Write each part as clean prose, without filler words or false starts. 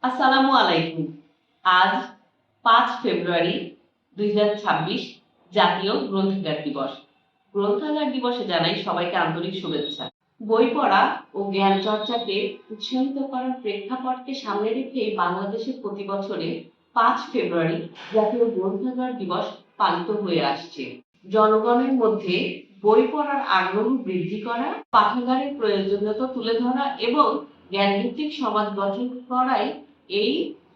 আসসালামু আলাইকুম। আজ 5 ফেব্রুয়ারি 2026 জাতীয় গ্রন্থাগার দিবস। গ্রন্থাগার দিবসে জানাই সবাইকে আন্তরিক শুভেচ্ছা। বই পড়া ও জ্ঞান চর্চাকে উৎসাহিত করার প্রেক্ষাপটকে সামনে রেখে বাংলাদেশে প্রতি বছরে 5 ফেব্রুয়ারি জাতীয় গ্রন্থাগার দিবস পালিত হয়ে আসছে। জনগণের মধ্যে বই পড়ার আগ্রহ বৃদ্ধি করা, পাঠাগারের প্রয়োজনীয়তা তুলে ধরা এবং জ্ঞানভিত্তিক সমাজ গঠন করাই এই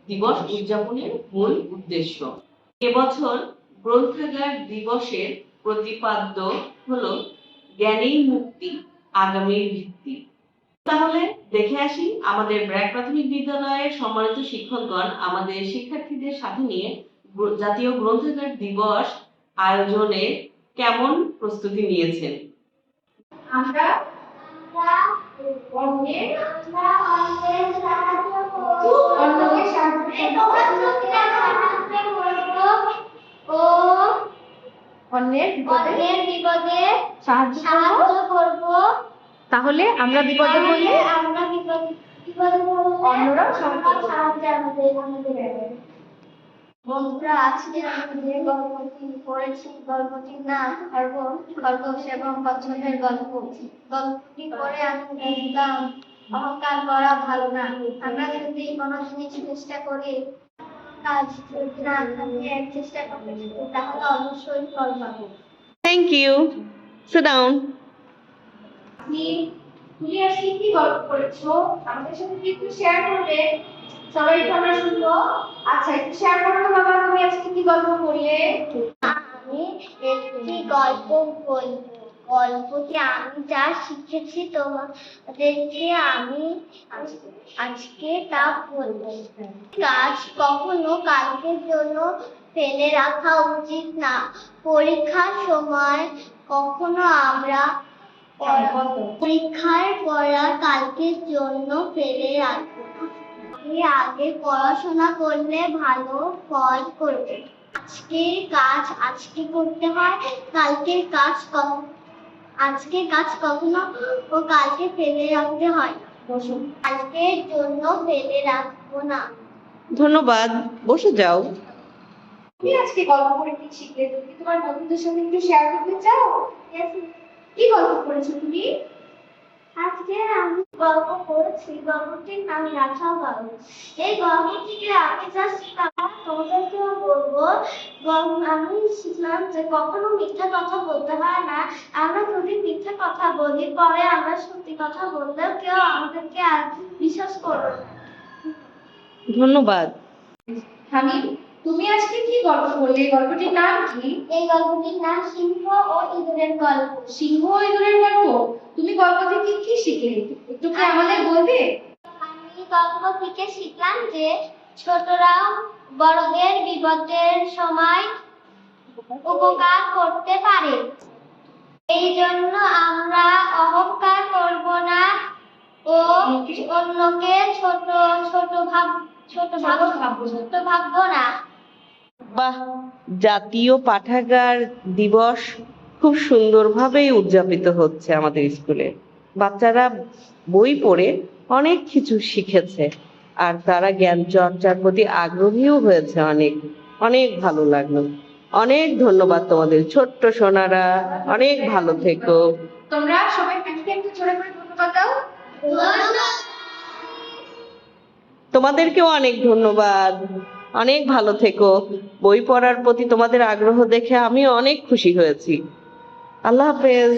দিবস উদযাপনের মূল উদ্দেশ্য। এবছর গ্রন্থাগার দিবসের প্রতিপাদ্য হলো জ্ঞানেই মুক্তি, আগামীর ভিত্তি। তাহলে দেখে আসি আমাদের ব্র্যাক প্রাথমিক বিদ্যালয়ের সম্মানিত শিক্ষকগণ আমাদের শিক্ষার্থীদের সাথে নিয়ে জাতীয় গ্রন্থাগার দিবস আয়োজনে কেমন প্রস্তুতি নিয়েছেন। আমরা অন্যকে অন্যের বিপদে সাহায্য করব। তাহলে আমরা বিপদে পড়লে অন্যরাও সাহায্য আমাদের। বন্ধুরা, আজকে আমি যে গল্পটি পড়েছি গল্পটির নাম খরগোশ এবং কচ্ছপের গল্প। গল্পটি পড়ে আমি বুঝলাম অহংকার করা ভালো না। আমরা যদি কোনো জিনিস চেষ্টা করি, কাজ না থাকে চেষ্টা করতে তাহলে অবশ্যই ফল পাবো। Thank you. Sit down. তুমি আজকে কি গল্প পড়েছো? আমাদের সাথে কি একটু শেয়ার করবে? সবাই একটু আমরা শুনবো। আচ্ছা, একটু শেয়ার করো তো বাবা, তুমি আজকে কি গল্প পড়লে? আমি একটি গল্প বলবো। গল্পটি আমি যা শিখেছি তোমাদেরকে আমি আজকে তা বলবো। কাজ কখনো কালকের জন্য ফেলে রাখা উচিত না। পরীক্ষার সময় কখনো আমরা পরীক্ষার পড়া কালকের জন্য ফেলে রাখবো না। আগে পড়াশোনা করলে ভালো ফল করবে। আজকের কাজ আজকে করতে হয়, আজকের কাজ কখনো কালকে ফেলে রাখতে হয় না। কালকের জন্য ফেলে রাখবো না। ধন্যবাদ, বসে যাও। তুমি আজকে গল্প পড়ে কি শিখলে? তুমি কি তোমার বন্ধুদের সঙ্গে একটু শেয়ার করতে চাও? কি গল্প পড়েছো তুমি? আজকে আমি গল্প পড়েছি, গল্পটির নাম রাখাল বাবু। এই গল্পটিকে আমি যা শিখলাম তোমাদেরকেও বলবো। আমি শিখলাম যে কখনো মিথ্যা কথা বলতে হয় না। আমরা যদি মিথ্যা কথা বলি, পরে আমরা সত্যি কথা বললেও কেউ আমাদেরকে আর বিশ্বাস করবে না। ধন্যবাদ। হামিদ, তুমি আজকে কি গল্প পড়লে? এই গল্পটির নাম কি? এই গল্পটির নাম সিংহ ও ইঁদুরের গল্প। সিংহ ও ইঁদুরের গল্প। তুমি গল্প থেকে কি শিখলে একটু কি আমাদের বলবে? আমি গল্প থেকে শিখলাম যে ছোটরা বড়দের বিপদের সময় উপকার করতে পারে। এই জন্য আমরা অহংকার করব না ও অন্যকে ছোট ভাববো না। বাহ, জাতীয় পাঠাগার দিবস খুব সুন্দরভাবেই উদযাপিত হচ্ছে আমাদের স্কুলে। বাচ্চারা বই পড়ে অনেক কিছু শিখেছে আর তারা জ্ঞান চর্চার প্রতি আগ্রহীও হয়েছে। অনেক অনেক ভালো লাগলো। অনেক ধন্যবাদ তোমাদের ছোট্ট সোনারা। অনেক ভালো থেকো। তোমরা সবাই ম্যামকে একটু জোরে করে ধন্যবাদ দাও। তোমাদেরকেও অনেক ধন্যবাদ। অনেক ভালো থেকো। বই পড়ার প্রতি তোমাদের আগ্রহ দেখে আমি অনেক খুশি হয়েছি। আল্লাহ হাফেজ।